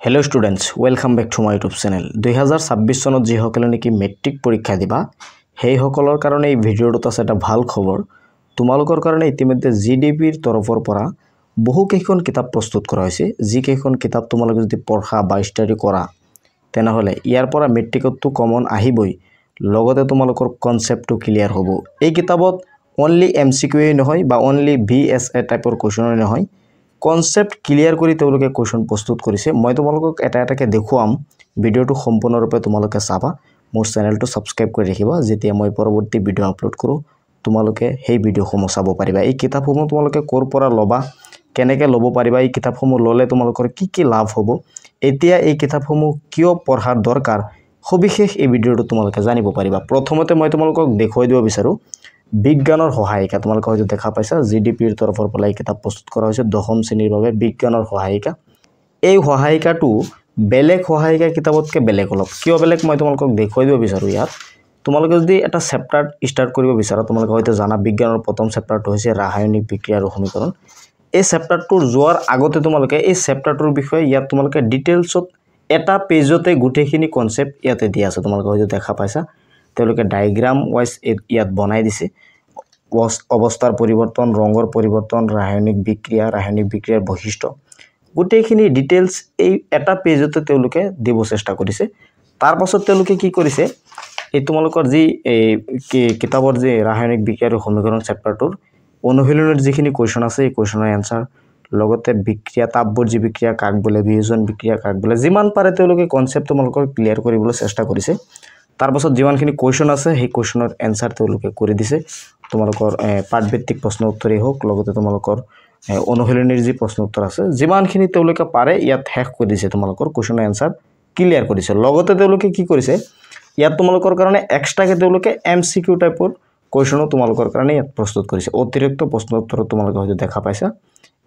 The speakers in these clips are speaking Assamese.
Hello students, welcome back to my YouTube channel. 2026 চনত যি সকলে নেকি মেট্ৰিক পৰীক্ষা দিবা সেই সকলৰ কাৰণে এই ভিডিঅ'টো আছে এটা ভাল খবৰ তোমালোকৰ কাৰণে ইতিমধ্যে জিডিপিৰ তৰফৰ পৰা বহু কেইখন কিতাপ প্ৰস্তুত কৰা হৈছে যি কেইখন কিতাপ তোমালোকে যদি পঢ়া বা ষ্টাডি কৰা তেনেহলে ইয়াৰ পৰা মেট্ৰিকটো কমন আহিবই লগতে তোমালোকৰ কনসেপ্টটো ক্লিয়াৰ হ'ব এই কিতাপত only MCQ নহয় বা only VSA টাইপৰ কোৱেশ্চন নহয় কনসেপ্ট ক্লিয়াৰ কৰি তেওঁলোকে কোৱেশ্চন প্ৰস্তুত কৰিছে মই তোমালোকক এটা এটাকে দেখুৱাম ভিডিঅটো সম্পূৰ্ণৰূপে তোমালোকে চাবা মোৰ চেনেলটো সাবস্ক্ৰাইব কৰি ৰাখিবা যেতিয়া মই পৰৱৰ্তী ভিডিঅ আপলোড কৰো তোমালোকে সেই ভিডিঅসমূহ চাব পাৰিবা এই কিতাপসমূহ তোমালোকে কৰ পৰা লবা কেনেকৈ লব পাৰিবা এই কিতাপসমূহ ললে তোমালোকৰ কি লাভ হ'ব এতিয়া এই কিতাপসমূহ কিয় পঢ়াৰ দৰকাৰ সবিশেষ এই ভিডিঅটো তোমালোকে জানিব পাৰিবা প্ৰথমতে মই তোমালোকক দেখুৱাই দিব বিচাৰো বিজ্ঞানৰ সহায়িকা তোমালোকে হয়তো দেখা পাইছা জিডিপিৰ তৰফৰ পৰা এই কিতাপ প্ৰস্তুত কৰা হৈছে দশম শ্ৰেণীৰ বাবে বিজ্ঞানৰ সহায়িকা এই সহায়িকাটো বেলেগ সহায়িকা কিতাপতকৈ বেলেগ অলপ কিয় বেলেগ মই তোমালোকক দেখুৱাই দিব বিচাৰো ইয়াত তোমালোকে যদি এটা চেপ্টাৰ ষ্টাৰ্ট কৰিব বিচাৰা তোমালোকে হয়তো জানা বিজ্ঞানৰ প্ৰথম চেপ্টাৰটো হৈছে ৰাসায়নিক বিক্ৰিয়া আৰু সমীকৰণ এই চেপ্টাৰটোৰ যোৱাৰ আগতে তোমালোকে এই চেপ্টাৰটোৰ বিষয়ে ইয়াত তোমালোকে ডিটেইলছত এটা পেজতে গুটেখিনি কনসেপ্ট ইয়াতে দিয়া আছে তোমালোকে হয়তো দেখা পাইছা তেওঁলোকে ডায়াগ্ৰাম ওয়াইজ ইয়াত বনাই দিছে অৱস্থাৰ পৰিৱৰ্তন ৰঙৰ পৰিৱৰ্তন ৰাসায়নিক বিক্ৰিয়াৰ বৈশিষ্ট্য গুটেখিনি ডিটেইলছ এই এটা পেজতে তেওঁলোকে দিব চেষ্টা কৰিছে তাৰ পাছত তেওঁলোকে কি কৰিছে এই তোমালোকৰ যি কিতাপৰ যে ৰাসায়নিক বিক্ৰিয়া আৰু সমীকৰণ চেপ্টাৰটোৰ অনুশীলনৰ যিখিনি কোৱেশ্চন আছে এই কোৱেশ্চনৰ এনসাৰ লগতে বিক্ৰিয়া তাপবৰ্জি বিক্ৰিয়া কাক বোলে বিয়োজন বিক্ৰিয়া কাক বোলে যিমান পাৰে তেওঁলোকে কনসেপ্ট তোমালোকৰ ক্লিয়াৰ কৰিবলৈ চেষ্টা কৰিছে তাৰ পাছত যিমানখিনি কোৱেশ্চন আছে সেই কোৱেশ্চনৰ এনসাৰ তেওঁলোকে কৰি দিছে তোমালোকৰ পাঠভিত্তিক প্ৰশ্ন উত্তৰেই হোক লগতে তোমালোকৰ অনুশীলনীৰ যি প্ৰশ্ন উত্তৰ আছে যিমানখিনি তেওঁলোকে পাৰে ইয়াত শেষ কৰি দিছে তোমালোকৰ কোৱেশ্চনৰ এনসাৰ ক্লিয়াৰ কৰিছে লগতে তেওঁলোকে কি কৰিছে ইয়াত তোমালোকৰ কাৰণে এক্সট্ৰাকে তেওঁলোকে MCQ টাইপৰ কোৱেশ্চনো তোমালোকৰ কাৰণে ইয়াত প্ৰস্তুত কৰিছে অতিৰিক্ত প্ৰশ্ন উত্তৰ তোমালোকে হয়তো দেখা পাইছা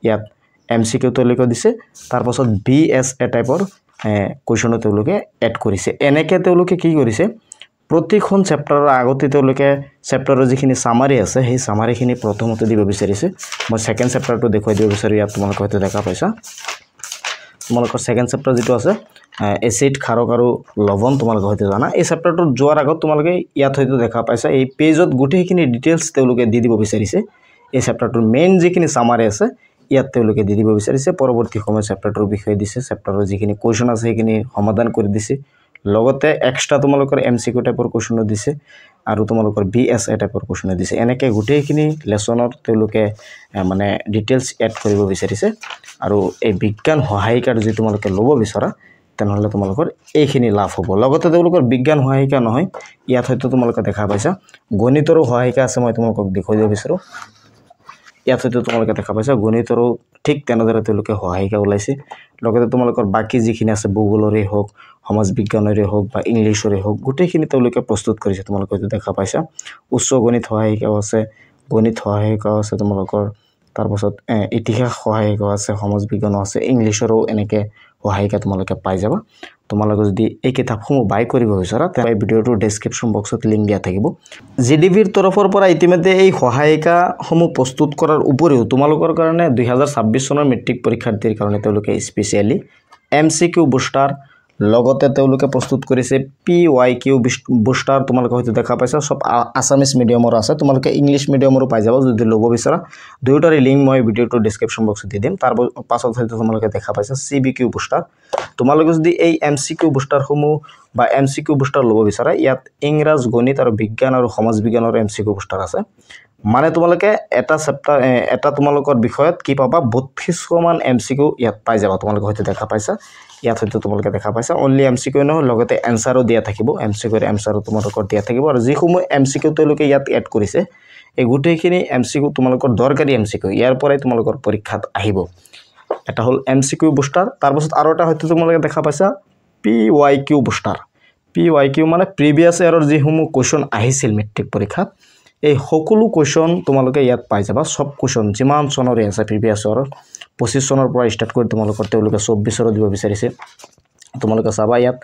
ইয়াত MCQ তেওঁলোকে দিছে তাৰ পাছত VSA টাইপৰ কোৱেশ্চনো তেওঁলোকে এড কৰিছে এনেকে তেওঁলোকে কি কৰিছে প্ৰতিখন চেপ্টাৰৰ আগতে তেওঁলোকে চেপ্টাৰৰ যিখিনি সামাৰি আছে সেই সামাৰিখিনি প্ৰথমতে দিব বিচাৰিছে মই সেকেন্ড চেপ্টাৰটো দেখুৱাই দিব বিচাৰো ইয়াত তোমালোকে হয়তো দেখা পাইছা তোমালোকৰ সেকেন্ড চেপ্টাৰ যেটো আছে এসিড ক্ষাৰক আৰু লৱণ তোমালোকে হয়তো জানা এই চেপ্টাৰটো যোৱাৰ আগত তোমালোকে ইয়াত হয়তো দেখা পাইছা এই পেজত গুটেখিনি ডিটেইলছ তেওঁলোকে দি দিব বিচাৰিছে এই চেপ্টাৰটোৰ মেইন যিখিনি সামাৰি আছে ইয়াত তেওঁলোকে দি দিব বিচাৰিছে পৰৱৰ্তী সময় চেপ্টাৰটোৰ বিষয়ে দিছে চেপ্টাৰৰ যিখিনি কোৱেশ্চন আছে সেইখিনি সমাধান কৰি দিছে লগতে এক্সট্ৰা তোমালোকৰ MCQ টাইপৰ কোৱেশ্চন দিছে আৰু তোমালোকৰ VSA টাইপৰ কোৱেশ্চন দিছে এনেকে গুটেখিনি লেসনৰ তেওঁলোকে মানে ডিটেইলছ এড কৰিব বিচাৰিছে আৰু এই বিজ্ঞান সহায়িকাৰ যি তোমালোকে ল'ব বিচাৰা তেনেহলে তোমালোকৰ এইখিনি লাভ হ'ব লগতে তেওঁলোকৰ বিজ্ঞান সহায়িকা নহয় ইয়াত হয়তো তোমালোকে দেখা পাইছা গণিতৰো সহায়িকা আছে মই তোমালোকক দেখুৱাই দিব বিচাৰো ইয়াত হয়তো তোমালোকে দেখা পাইছা গণিতৰো ঠিক তেনেদৰে তেওঁলোকে সহায়িকা ওলাইছে লগতে তোমালোকৰ বাকি যিখিনি আছে ভূগোলৰে হোক সমাজ বিজ্ঞানৰে হোক বা ইংলিছৰে হোক গুটেখিনি তেওঁলোকে প্ৰস্তুত কৰিছে তোমালোকে হয়তো দেখা পাইছা উচ্চ গণিত সহায়িকা আছে গণিত সহায়িকা আছে তোমালোকৰ তাৰ পাছত ইতিহাস সহায়িকা আছে সমাজ বিজ্ঞান আছে ইংলিছৰো এনেকে সহায়িকা তোমালোকে পাই যাবা তোমালোকে যদি এই কিতাপসমূহ বাই কৰিব বিচাৰা তেনে ভিডিঅটোৰ ডেসক্ৰিপচন বক্সত লিংক দিয়া থাকিব জিডিপিৰ তৰফৰ পৰা ইতিমধ্যে এই সহায়িকাসমূহ প্ৰস্তুত কৰাৰ উপৰিও তোমালোকৰ কাৰণে 2026 চনৰ মেট্ৰিক পৰীক্ষাৰ্থীৰ কাৰণে তেওঁলোকে স্পেশালি MCQ বুষ্টাৰ লগতে তেওঁলোকে প্ৰস্তুত কৰিছে PYQ বুষ্টাৰ তোমালোকে হয়তো দেখা পাইছা সব আসামিজ মিডিয়ামৰ আছে তোমালোকে ইংলিশ মিডিয়ামৰো পাই যাবা যদি ল'ব বিচাৰা দুয়োটাৰে লিংক মই ভিডিঅটোৰ ডেসক্ৰিপচন বক্সত দি দিম তাৰ পাছত হয়তো তোমালোকে দেখা পাইছা CBQ বুষ্টাৰ তোমালোকে যদি এই MCQ বুষ্টাৰসমূহ বা MCQ বুষ্টাৰ ল'ব বিচাৰা ইয়াত ইংৰাজ গণিত আৰু বিজ্ঞান আৰু সমাজ বিজ্ঞানৰ MCQ বুষ্টাৰ আছে মানে তোমালোকে এটা চেপ্টাৰ এটা তোমালোকৰ বিষয়ত কি পাবা 32 মান MCQ ইয়াত পাই যাবা তোমালোকে হয়তো দেখা পাইছা ইয়াত হয়তো তোমালোকে দেখা পাইছা অনলি MCQ নহয় লগতে এনসাৰো দিয়া থাকিব MCQ ৰ এনসাৰো তোমালোকৰ দিয়া থাকিব আৰু যিসমূহ MCQ তেওঁলোকে ইয়াত এড কৰিছে এই গুটেখিনি MCQ তোমালোকৰ দৰকাৰী MCQ ইয়াৰ পৰাই তোমালোকৰ পৰীক্ষাত আহিব এটা হল MCQ বুষ্টাৰ তাৰ পাছত আৰু এটা হয়তো তোমালোকে দেখা পাইছা PYQ বুষ্টাৰ PYQ মানে প্ৰিভিয়াস ইয়াৰৰ যিসমূহ কোৱেশ্চন আহিছিল মেট্ৰিক পৰীক্ষাত এই সকলো কোৱেশ্চন তোমালোকে ইয়াত পাই যাবা সব কোৱেশ্চন যিমান চনৰে আছে প্ৰিভিয়াস ইয়াৰৰ 25 চনৰ পৰা ষ্টাৰ্ট কৰি তোমালোকৰ তেওঁলোকে 24 ৰ দিব বিচাৰিছে তোমালোকে চাবা ইয়াত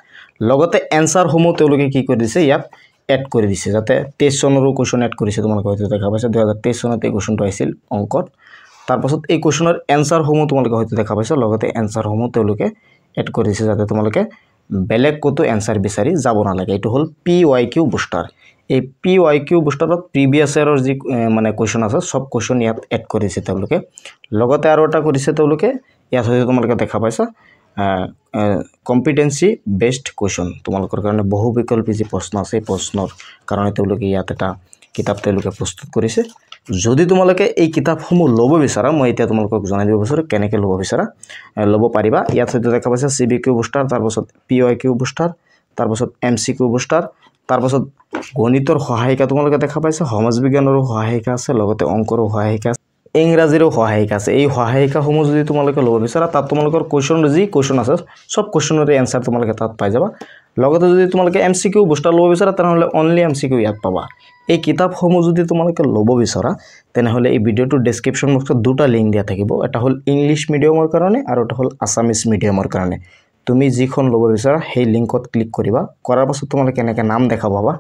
লগতে এনসাৰ সমূহ তেওঁলোকে কি কৰি দিছে ইয়াত এড কৰি দিছে যাতে 23 চনৰো কোৱেশ্চন এড কৰিছে তোমালোকে হয়তো দেখা পাইছা 2023 চনত এই কোৱেশ্চনটো আহিছিল অংকত তাৰ পাছত এই কোৱেশ্চনৰ এনসাৰ সমূহ তোমালোকে হয়তো দেখা পাইছা লগতে এনসাৰ সমূহ তেওঁলোকে এড কৰিছে যাতে তোমালোকে বেলেগ কতো এনসাৰ বিচাৰি যাব নালাগে এইটো হল PYQ বুষ্টাৰ এই PYQ বুষ্টাৰত প্ৰিভিয়াছ ইয়াৰৰ যি মানে কোৱেশ্চন আছে সব কোৱেশ্চন ইয়াত এড কৰিছে তেওঁলোকে লগতে আৰু এটা কৰিছে তেওঁলোকে ইয়াত হয়তো তোমালোকে দেখা পাইছা কম্পিটেন্সি বেসড কোৱেশ্চন তোমালোকৰ কাৰণে বহু বিকল্পী যি প্ৰশ্ন আছে প্ৰশ্নৰ কাৰণে তেওঁলোকে ইয়াত এটা কিতাপ তেওঁলোকে প্ৰস্তুত কৰিছে যদি তোমালোকে এই কিতাপসমূহ ল'ব বিচাৰা মই এতিয়া তোমালোকক জনাই দিব বিচাৰো কেনেকৈ ল'ব বিচাৰা ল'ব পাৰিবা ইয়াত হয়তো দেখা পাইছা CBQ বুষ্টাৰ তাৰ পাছত PYQ বুষ্টাৰ তাৰ পাছত MCQ বুষ্টাৰ তাৰ পাছত গণিতৰ সহায়িকা তোমালোকে দেখা পাইছা সমাজ বিজ্ঞানৰো সহায়িকা আছে লগতে অংকৰো সহায়িকা আছে ইংৰাজীৰো সহায়িকা আছে এই সহায়িকাসমূহ যদি তোমালোকে ল'ব বিচাৰা তাত তোমালোকৰ কোৱেশ্চন যি কোৱেশ্চন আছে সব কোৱেশ্চনৰ এনসাৰ তোমালোকে তাত পাই যাবা লগতে যদি তোমালোকে MCQ বুষ্টাৰ ল'ব বিচাৰা তেনেহলে অনলি MCQ ইয়াত পাবা এই কিতাপসমূহ যদি তোমালোকে ল'ব বিচাৰা তেনেহলে এই ভিডিওটোৰ ডেসক্ৰিপচন বক্সত দুটা লিংক দিয়া থাকিব এটা হল ইংলিশ মিডিয়ামৰ কাৰণে আৰু এটা হল আসামিজ মিডিয়ামৰ কাৰণে তুমি যিখন ল'ব বিচাৰা সেই লিংকত ক্লিক কৰিবা কৰাৰ পাছত তোমালোকে এনেকৈ নাম দেখা পাবা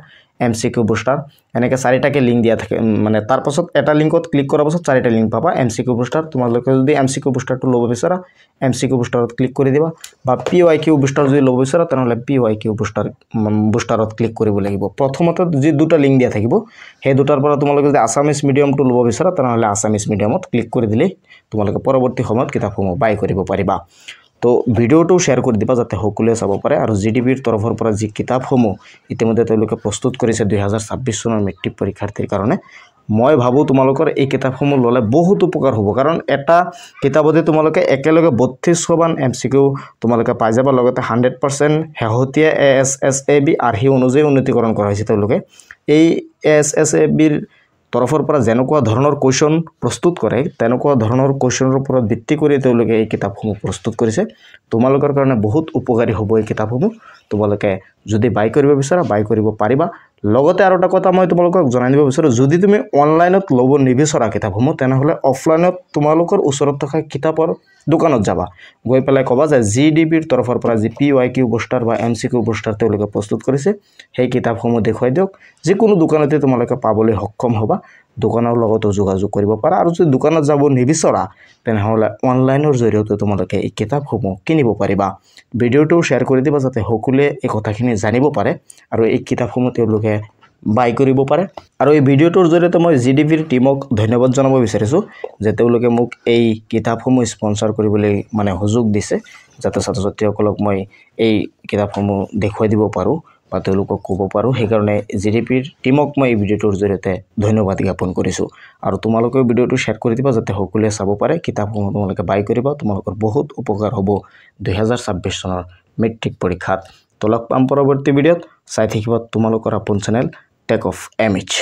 MCQ বুষ্টাৰ এনেকৈ চাৰিটাকে লিংক দিয়া থাকে মানে তাৰ পাছত এটা লিংকত ক্লিক কৰাৰ পাছত চাৰিটা লিংক পাবা MCQ বুষ্টাৰ তোমালোকে যদি MCQ বুষ্টাৰটো ল'ব বিচাৰা MCQ বুষ্টাৰত ক্লিক কৰি দিবা বা PYQ বুষ্টাৰ যদি ল'ব বিচাৰা তেনেহলে PYQ বুষ্টাৰত ক্লিক কৰিব লাগিব প্ৰথমতে যি দুটা লিংক দিয়া থাকিব সেই দুটাৰ পৰা তোমালোকে যদি আসামিজ মিডিয়ামটো ল'ব বিচাৰা তেনেহলে আসামিজ মিডিয়ামত ক্লিক কৰি দিলে তোমালোকে পৰৱৰ্তী সময়ত কিতাপসমূহ বাই কৰিব পাৰিবা তো ভিডিওটো শেয়াৰ কৰি দিবা যাতে সকলোৱে চাব পাৰে আৰু জিডিপিৰ তৰফৰ পৰা যি কিতাপসমূহ ইতিমধ্যে তেওঁলোকে প্ৰস্তুত কৰিছে 2026 চনৰ মেট্ৰিক পৰীক্ষাৰ্থীৰ কাৰণে মই ভাবো তোমালোকৰ এই কিতাপসমূহ ললে বহুত উপকাৰ হ'ব কাৰণ এটা কিতাপতে তোমালোকে একেলগে 32খন MCQ তোমালোকে পাই যাবা লগতে 100% হেহতিয়া ASSAB আৰ্হি অনুযায়ী উন্নতিকৰণ কৰা হৈছে তেওঁলোকে এই ASSAB ৰ তৰফৰ পৰা যেনেকুৱা ধৰণৰ কোৱেশ্চন প্ৰস্তুত কৰে তেনেকুৱা ধৰণৰ কোৱেশ্চনৰ ওপৰত ভিত্তি কৰি তেওঁলোকে এই কিতাপসমূহ প্ৰস্তুত কৰিছে তোমালোকৰ কাৰণে বহুত উপকাৰী হ'ব এই কিতাপসমূহ তোমালোকে যদি বাই কৰিব বিচাৰা বাই কৰিব পাৰিবা লগতে আৰু এটা কথা মই তোমালোকক জনাই দিব বিচাৰো যদি তুমি অনলাইনত ল'ব নিবিচাৰা কিতাপসমূহ তেনেহলে অফলাইনত তোমালোকৰ ওচৰত থকা কিতাপৰ দোকানত যাবা গৈ পেলাই কবা যে জিডিপিৰ তৰফৰ পৰা যি PYQ বুষ্টাৰ বা MCQ বুষ্টাৰ তেওঁলোকে প্ৰস্তুত কৰিছে সেই কিতাপসমূহ দেখুৱাই দিওক যিকোনো দোকানতে তোমালোকে পাবলৈ সক্ষম হ'বা দোকানৰ লগত যোগাযোগ কৰিব পাৰা আৰু যদি দোকানত যাব নিবিচাৰা তেনেহলে অনলাইনৰ জৰিয়তে তোমালোকে এই কিতাপসমূহ কিনিব পাৰিবা ভিডিওটো শেয়াৰ কৰি দিবা যাতে সকলোৱে এই কথাখিনি জানিব পাৰে আৰু এই কিতাপসমূহ তেওঁলোকে বাই কৰিব পাৰে আৰু এই ভিডিওটোৰ জৰিয়তে মই জিডিপিৰ টিমক ধন্যবাদ জনাব বিচাৰিছো যে তেওঁলোকে মোক এই কিতাপসমূহ স্পন্সৰ কৰিবলৈ মানে সুযোগ দিছে যাতে ছাত্ৰ-ছাত্ৰীসকলক মই এই কিতাপসমূহ দেখুৱাই দিব পাৰো বা তেওঁলোকক ক'ব পাৰো সেইকাৰণে জিডিপিৰ টিমক মই এই ভিডিওটোৰ জৰিয়তে ধন্যবাদ জ্ঞাপন কৰিছো আৰু তোমালোকে ভিডিওটো শেয়াৰ কৰি দিবা যাতে সকলোৱে চাব পাৰে কিতাপসমূহ তোমালোকে বাই কৰিবা তোমালোকৰ বহুত উপকাৰ হ'ব 2026 চনৰ মেট্ৰিক পৰীক্ষাত তো লগ পাম পৰৱৰ্তী ভিডিওত চাই থাকিবা তোমালোকৰ আপোন চেনেল টেক অফ MH